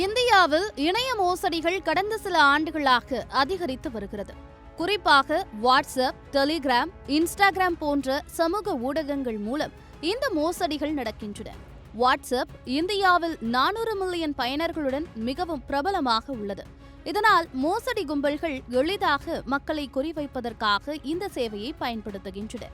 இந்தியாவில் இணைய மோசடிகள் கடந்த சில ஆண்டுகளாக அதிகரித்து வருகிறது. குறிப்பாக வாட்ஸ்அப், டெலிகிராம், இன்ஸ்டாகிராம் போன்ற சமூக ஊடகங்கள் மூலம் இந்த மோசடிகள் நடக்கின்றன. வாட்ஸ்அப் இந்தியாவில் 400 மில்லியன் பயனர்களுடன் மிகவும் பிரபலமாக உள்ளது. இதனால் மோசடி கும்பல்கள் எளிதாக மக்களை குறிவைப்பதற்காக இந்த சேவையை பயன்படுத்துகின்றன.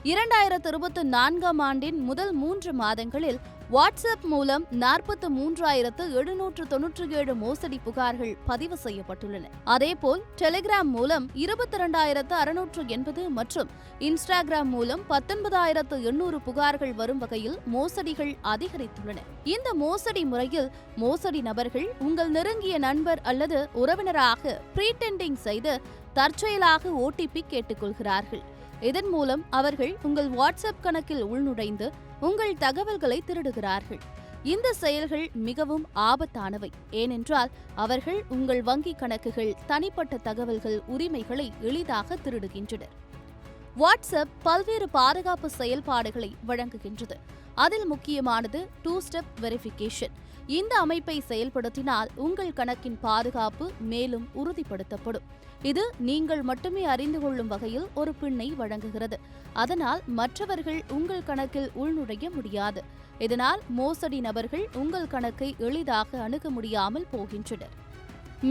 2024ஆம் ஆண்டின் முதல் 3 மாதங்களில் வாட்ஸ்அப் மூலம் 43,797 மோசடி புகார்கள் பதிவு செய்யப்பட்டுள்ளன. அதேபோல் டெலிகிராம் மூலம் 22,680 மற்றும் இன்ஸ்டாகிராம் மூலம் 19,800 புகார்கள் வரும் வகையில் மோசடிகள் அதிகரித்துள்ளன. இந்த மோசடி முறையில் மோசடி நபர்கள் உங்கள் நெருங்கிய நண்பர் அல்லது உறவினராக ப்ரீடெண்டிங் செய்து தற்செயலாக OTP கேட்டுக்கொள்கிறார்கள். இதன் மூலம் அவர்கள் உங்கள் வாட்ஸ்அப் கணக்கில் உள்நுழைந்து உங்கள் தகவல்களை திருடுகிறார்கள். இந்த செயல்கள் மிகவும் ஆபத்தானவை. ஏனென்றால் அவர்கள் உங்கள் வங்கி கணக்குகள், தனிப்பட்ட தகவல்கள், உரிமைகளை எளிதாக திருடுகின்றனர். வாட்ஸ்அப் பல்வேறு பாதுகாப்பு செயல்பாடுகளை வழங்குகின்றது. அதில் முக்கியமானது 2 ஸ்டெப் வெரிஃபிகேஷன். இந்த அமைப்பை செயல்படுத்தினால் உங்கள் கணக்கின் பாதுகாப்பு மேலும் உறுதிப்படுத்தப்படும். இது நீங்கள் மட்டுமே அறிந்து கொள்ளும் வகையில் ஒரு பின்னை வழங்குகிறது. அதனால் மற்றவர்கள் உங்கள் கணக்கில் உள்நுழைய முடியாது. இதனால் மோசடி நபர்கள் உங்கள் கணக்கை எளிதாக அணுக முடியாமல் போகின்றனர்.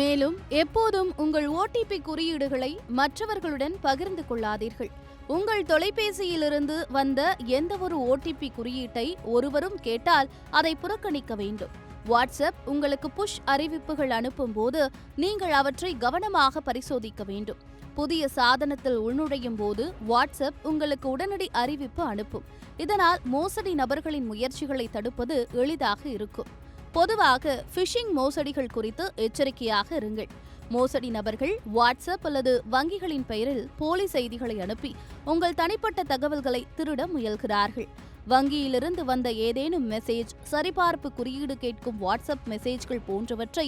மேலும் எப்போதும் உங்கள் OTP குறியீடுகளை மற்றவர்களுடன் பகிர்ந்து கொள்ளாதீர்கள். உங்கள் தொலைபேசியிலிருந்து வந்த எந்தவொரு OTP குறியீட்டை ஒருவரும் கேட்டால் அதை புறக்கணிக்க வேண்டும். வாட்ஸ்அப் உங்களுக்கு புஷ் அறிவிப்புகள் அனுப்பும் போது நீங்கள் அவற்றை கவனமாக பரிசோதிக்க வேண்டும். புதிய சாதனத்தில் உள்நுழையும் போது வாட்ஸ்அப் உங்களுக்கு உடனடி அறிவிப்பு அனுப்பும். இதனால் மோசடி நபர்களின் முயற்சிகளை தடுப்பது எளிதாக இருக்கும். பொதுவாக ஃபிஷிங் மோசடிகள் குறித்து எச்சரிக்கையாக இருங்கள். மோசடி நபர்கள் வாட்ஸ்அப் அல்லது வங்கிகளின் பெயரில் போலி செய்திகளை அனுப்பி உங்கள் தனிப்பட்ட தகவல்களை திருட முயல்கிறார்கள். வங்கியிலிருந்து வந்த ஏதேனும் மெசேஜ், சரிபார்ப்பு குறியீடு கேட்கும் வாட்ஸ்அப் மெசேஜ்கள் போன்றவற்றை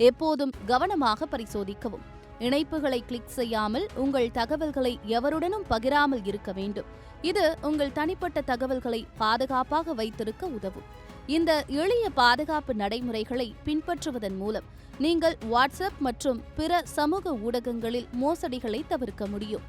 எப்போதும் கவனமாக பரிசோதிக்கவும். இணைப்புகளை கிளிக் செய்யாமல் உங்கள் தகவல்களை எவருடனும் பகிராமல் இருக்க வேண்டும். இது உங்கள் தனிப்பட்ட தகவல்களை பாதுகாப்பாக வைத்திருக்க உதவும். இந்த எளிய பாதுகாப்பு நடைமுறைகளை பின்பற்றுவதன் மூலம் நீங்கள் வாட்ஸ்அப் மற்றும் பிற சமூக ஊடகங்களில் மோசடிகளை தவிர்க்க முடியும்.